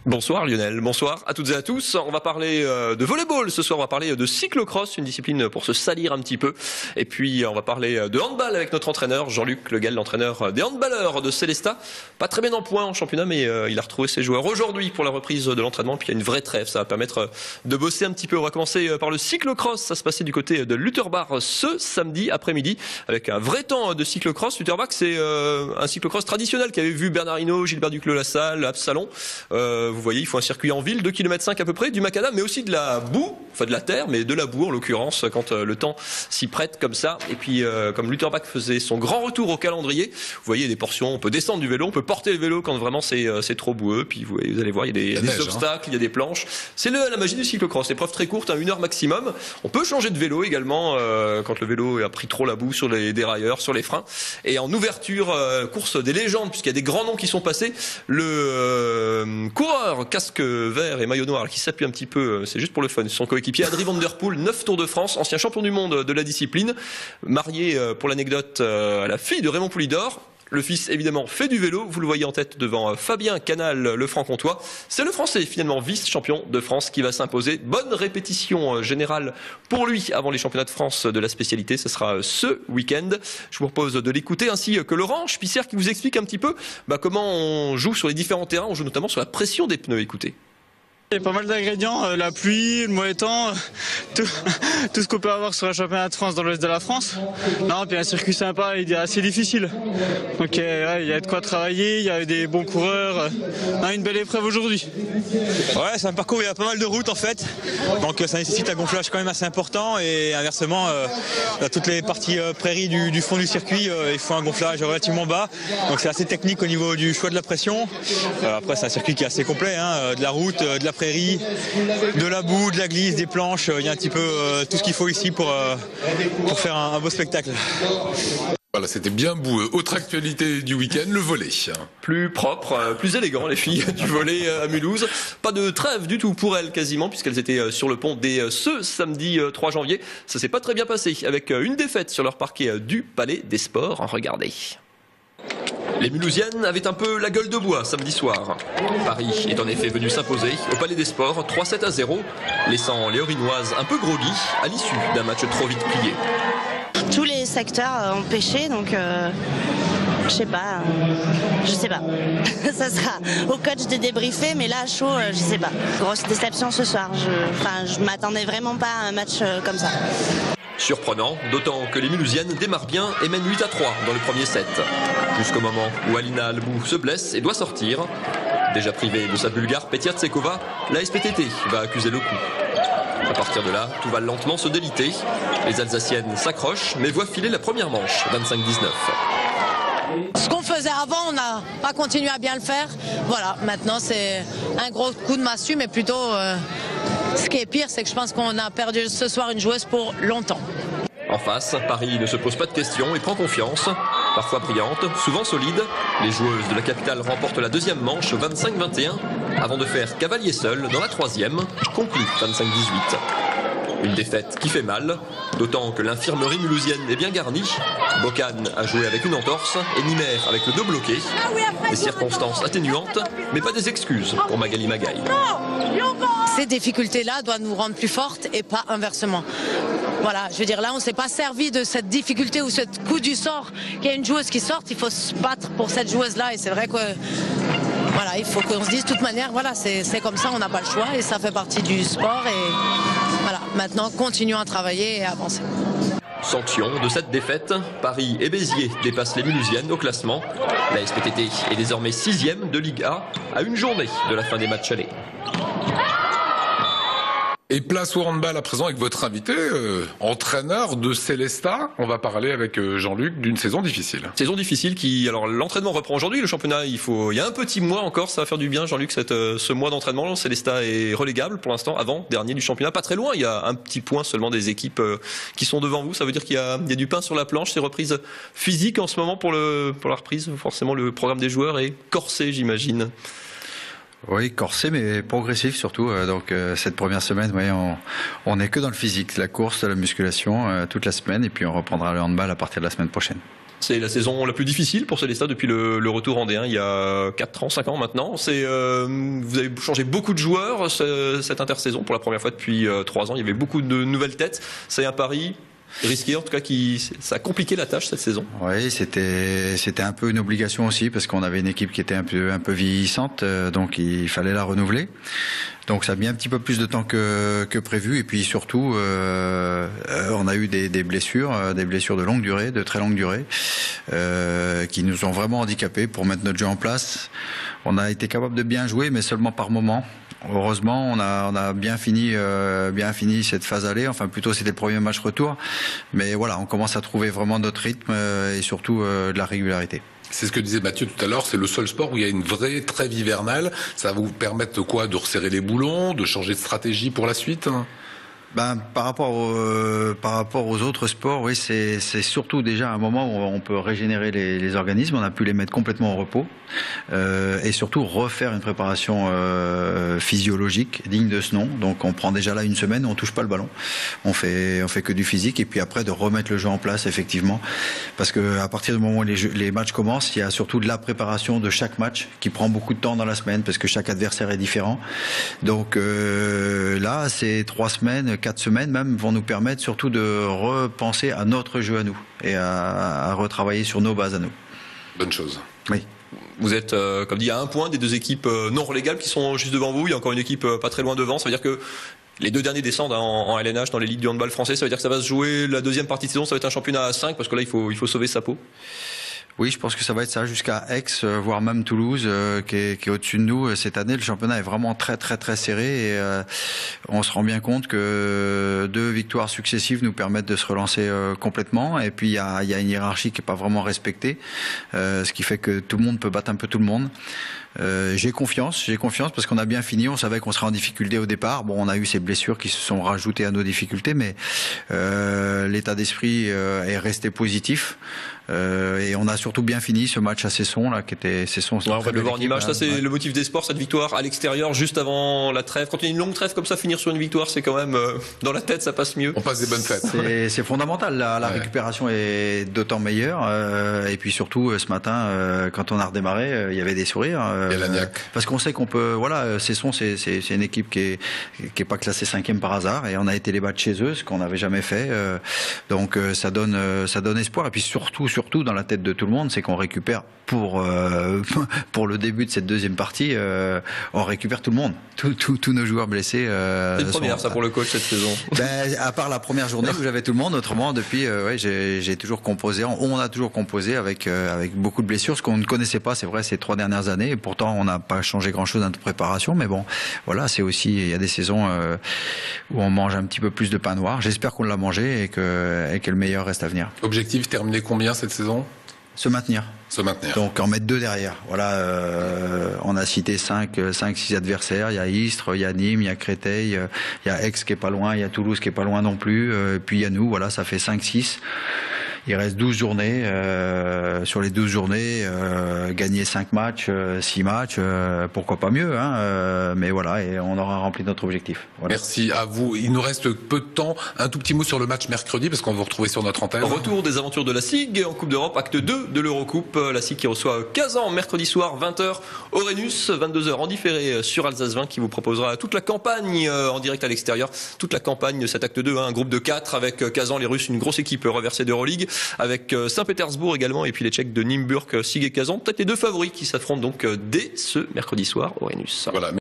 Bonsoir Lionel, bonsoir à toutes et à tous. On va parler de volleyball ce soir, on va parler de cyclocross, une discipline pour se salir un petit peu. Et puis on va parler de handball avec notre entraîneur Jean-Luc Legal, l'entraîneur des handballeurs de Célestat. Pas très bien en points en championnat, mais il a retrouvé ses joueurs aujourd'hui pour la reprise de l'entraînement. Puis il y a une vraie trêve, ça va permettre de bosser un petit peu. On va commencer par le cyclocross, ça se passait du côté de Lutterbach ce samedi après-midi avec un vrai temps de cyclocross. Lutterbach, c'est un cyclocross traditionnel qu'avait vu Bernard Hinault, Gilbert Duclos-Lassalle, Absalon. Vous voyez, il faut un circuit en ville, 2,5 km à peu près, du macadam, mais aussi de la boue, enfin de la terre, mais de la boue en l'occurrence, quand le temps s'y prête comme ça. Et puis, comme Lutterbach faisait son grand retour au calendrier, vous voyez des portions, on peut descendre du vélo, on peut porter le vélo quand vraiment c'est trop boueux. Puis vous allez voir, il y a des obstacles, il y a des planches. C'est la magie du cyclocross, épreuve très courte, 1 heure maximum. On peut changer de vélo également quand le vélo a pris trop la boue sur les dérailleurs, sur les freins. Et en ouverture, course des légendes, puisqu'il y a des grands noms qui sont passés, le coureur casque vert et maillot noir qui s'appuie un petit peu, c'est juste pour le fun, son coéquipier Adrie Van Der Poel, 9 Tours de France, ancien champion du monde de la discipline, marié pour l'anecdote à la fille de Raymond Poulidor. Le fils, évidemment, fait du vélo. Vous le voyez en tête devant Fabien Canal, le franc-comtois. C'est le Français, finalement, vice-champion de France qui va s'imposer. Bonne répétition générale pour lui avant les championnats de France de la spécialité. Ce sera ce week-end. Je vous propose de l'écouter, ainsi que Laurent Spissert qui vous explique un petit peu comment on joue sur les différents terrains. On joue notamment sur la pression des pneus. Écoutez. Il y a pas mal d'ingrédients, la pluie, le mauvais temps, tout ce qu'on peut avoir sur un championnat de France dans l'ouest de la France. Non, puis un circuit sympa, il est assez difficile. Donc ouais, il y a de quoi travailler, il y a des bons coureurs. Une belle épreuve aujourd'hui. Ouais, c'est un parcours où il y a pas mal de routes en fait. Donc ça nécessite un gonflage quand même assez important. Et inversement, dans toutes les parties prairies du fond du circuit, il faut un gonflage relativement bas. Donc c'est assez technique au niveau du choix de la pression. Après, c'est un circuit qui est assez complet, de la route, de la prairie, de la boue, de la glisse, des planches, il y a un petit peu tout ce qu'il faut ici pour faire un beau spectacle. Voilà, c'était bien boueux. Autre actualité du week-end, le volley. Plus propre, plus élégant, les filles du volley à Mulhouse. Pas de trêve du tout pour elles quasiment, puisqu'elles étaient sur le pont dès ce samedi 3 janvier. Ça s'est pas très bien passé, avec une défaite sur leur parquet du Palais des Sports. Regardez. Les Mulhousiennes avaient un peu la gueule de bois samedi soir. Paris est en effet venu s'imposer au Palais des Sports 3-7-0, laissant les Orinoises un peu groggy à l'issue d'un match trop vite plié. Tous les secteurs ont pêché, donc je sais pas. Ça sera au coach de débriefer, mais là à chaud, je sais pas. Grosse déception ce soir. Je m'attendais vraiment pas à un match comme ça. Surprenant, d'autant que les Mulhousiennes démarrent bien et mènent 8-3 dans le premier set. Jusqu'au moment où Alina Albou se blesse et doit sortir. Déjà privée de sa Bulgare Petia Tsekova, la SPTT va accuser le coup. À partir de là, tout va lentement se déliter. Les Alsaciennes s'accrochent, mais voient filer la première manche, 25-19. Ce qu'on faisait avant, on n'a pas continué à bien le faire. Voilà, maintenant c'est un gros coup de massue, mais plutôt... Ce qui est pire, c'est que je pense qu'on a perdu ce soir une joueuse pour longtemps. En face, Paris ne se pose pas de questions et prend confiance. Parfois brillante, souvent solide, les joueuses de la capitale remportent la deuxième manche 25-21 avant de faire cavalier seul dans la troisième, conclue 25-18. Une défaite qui fait mal, d'autant que l'infirmerie mulhousienne est bien garnie. Bocan a joué avec une entorse et Nimer avec le dos bloqué. Des circonstances atténuantes, mais pas des excuses pour Magali Magaï. Ces difficultés-là doivent nous rendre plus fortes et pas inversement. Voilà, je veux dire, là, on ne s'est pas servi de cette difficulté ou ce coup du sort. Qu'il y a une joueuse qui sorte, il faut se battre pour cette joueuse-là. Et c'est vrai que, voilà, il faut qu'on se dise de toute manière, voilà, c'est comme ça, on n'a pas le choix et ça fait partie du sport. Et voilà, maintenant, continuons à travailler et à avancer. Sanction de cette défaite, Paris et Béziers dépassent les Mulhousiennes au classement. La SPTT est désormais 6e de Ligue A à une journée de la fin des matchs allés. Et place au handball à présent avec votre invité, entraîneur de Célestat. On va parler avec Jean-Luc d'une saison difficile. Saison difficile qui, alors l'entraînement reprend aujourd'hui, le championnat, il y a un petit mois encore, ça va faire du bien Jean-Luc, ce mois d'entraînement. Célestat est relégable pour l'instant, avant, dernier du championnat, pas très loin, il y a un petit point seulement des équipes qui sont devant vous, ça veut dire qu'il y a du pain sur la planche, c'est reprise physique en ce moment pour la reprise, forcément le programme des joueurs est corsé j'imagine. Oui, corsé mais progressif surtout. Donc cette première semaine, oui, on n'est que dans le physique, la course, la musculation toute la semaine et puis on reprendra le handball à partir de la semaine prochaine. C'est la saison la plus difficile pour Célestat depuis le retour en D1 il y a 4 ans, 5 ans maintenant. Vous avez changé beaucoup de joueurs cette intersaison pour la première fois depuis 3 ans. Il y avait beaucoup de nouvelles têtes. C'est un pari risqué, en tout cas, ça a compliqué la tâche cette saison. Oui, c'était un peu une obligation aussi parce qu'on avait une équipe qui était un peu vieillissante, donc il fallait la renouveler. Donc ça a mis un petit peu plus de temps que prévu, et puis surtout on a eu des blessures de longue durée, de très longue durée, qui nous ont vraiment handicapés pour mettre notre jeu en place. On a été capable de bien jouer, mais seulement par moment. Heureusement, on a bien fini cette phase aller. Enfin, plutôt c'était le premier match retour. Mais voilà, on commence à trouver vraiment notre rythme et surtout de la régularité. C'est ce que disait Mathieu tout à l'heure, c'est le seul sport où il y a une vraie trêve hivernale. Ça va vous permettre de quoi? De resserrer les boulons, de changer de stratégie pour la suite? Par rapport aux autres sports, oui, c'est surtout déjà un moment où on peut régénérer les organismes. On a pu les mettre complètement au repos et surtout refaire une préparation physiologique digne de ce nom. Donc on prend déjà là une semaine où on touche pas le ballon, on fait que du physique, et puis après de remettre le jeu en place effectivement, parce que à partir du moment où les matchs commencent, il y a surtout de la préparation de chaque match qui prend beaucoup de temps dans la semaine parce que chaque adversaire est différent. Donc là, c'est 3 semaines, 4 semaines même vont nous permettre surtout de repenser à notre jeu à nous et à retravailler sur nos bases à nous. Bonne chose. Oui. Vous êtes, comme dit, à 1 point des 2 équipes non relégables qui sont juste devant vous. Il y a encore une équipe pas très loin devant. Ça veut dire que les 2 derniers descendent en LNH dans les ligues du handball français. Ça veut dire que ça va se jouer la deuxième partie de saison. Ça va être un championnat à 5 parce que là, il faut sauver sa peau. Oui, je pense que ça va être ça jusqu'à Aix, voire même Toulouse, qui est au-dessus de nous. Cette année, le championnat est vraiment très très très serré, et on se rend bien compte que 2 victoires successives nous permettent de se relancer complètement. Et puis il y a une hiérarchie qui est pas vraiment respectée, ce qui fait que tout le monde peut battre un peu tout le monde. J'ai confiance parce qu'on a bien fini. On savait qu'on serait en difficulté au départ. Bon, on a eu ces blessures qui se sont rajoutées à nos difficultés, mais l'état d'esprit est resté positif. Et on a surtout bien fini ce match à Cesson là, qui était Cesson. On va le voir en image. Ça, c'est le motif d'espoir, cette victoire à l'extérieur, juste avant la trêve. Quand il y a une longue trêve comme ça, finir sur une victoire, c'est quand même dans la tête, ça passe mieux. On passe des bonnes fêtes. C'est fondamental. La récupération est d'autant meilleure. Et puis surtout, ce matin, quand on a redémarré, il y avait des sourires. Parce qu'on sait qu'on peut. Voilà, Cesson, c'est une équipe qui est pas classée 5e par hasard, et on a été les battre chez eux, ce qu'on n'avait jamais fait. Donc ça donne espoir. Et puis surtout dans la tête de tout le monde, c'est qu'on récupère pour le début de cette deuxième partie, on récupère tout le monde, tous nos joueurs blessés. C'est une première, ça, pour le coach cette saison. À part la première journée où j'avais tout le monde, autrement depuis, j'ai toujours composé. On a toujours composé avec beaucoup de blessures, ce qu'on ne connaissait pas, c'est vrai, ces 3 dernières années. Et pourtant, on n'a pas changé grand-chose dans notre préparation. Mais bon, voilà, c'est aussi, il y a des saisons où on mange un petit peu plus de pain noir. J'espère qu'on l'a mangé et que le meilleur reste à venir. Objectif, terminer combien cette saison? Se maintenir. Donc en mettre 2 derrière. Voilà, on a cité 5-6 adversaires. Il y a Istres, il y a Nîmes, il y a Créteil, il y a Aix qui est pas loin, il y a Toulouse qui est pas loin non plus. Puis il y a nous. Voilà, ça fait 5-6. Il reste 12 journées. Sur les 12 journées, gagner 5 matchs, 6 matchs, pourquoi pas mieux, hein, mais voilà, et on aura rempli notre objectif. Voilà. Merci à vous. Il nous reste peu de temps. Un tout petit mot sur le match mercredi, parce qu'on va vous retrouver sur notre antenne. Retour des aventures de la SIG en Coupe d'Europe, acte 2 de l'Eurocoupe. La SIG qui reçoit Kazan mercredi soir, 20h au Rhenus, 22h en différé sur Alsace 20, qui vous proposera toute la campagne en direct à l'extérieur. Toute la campagne de cet acte 2, un groupe de 4 avec Kazan, les Russes, une grosse équipe reversée d'Euroleague, avec Saint-Pétersbourg également, et puis les Tchèques de Nimburg, SIG et Kazan, peut-être les 2 favoris qui s'affrontent donc dès ce mercredi soir au Rhenus. Voilà.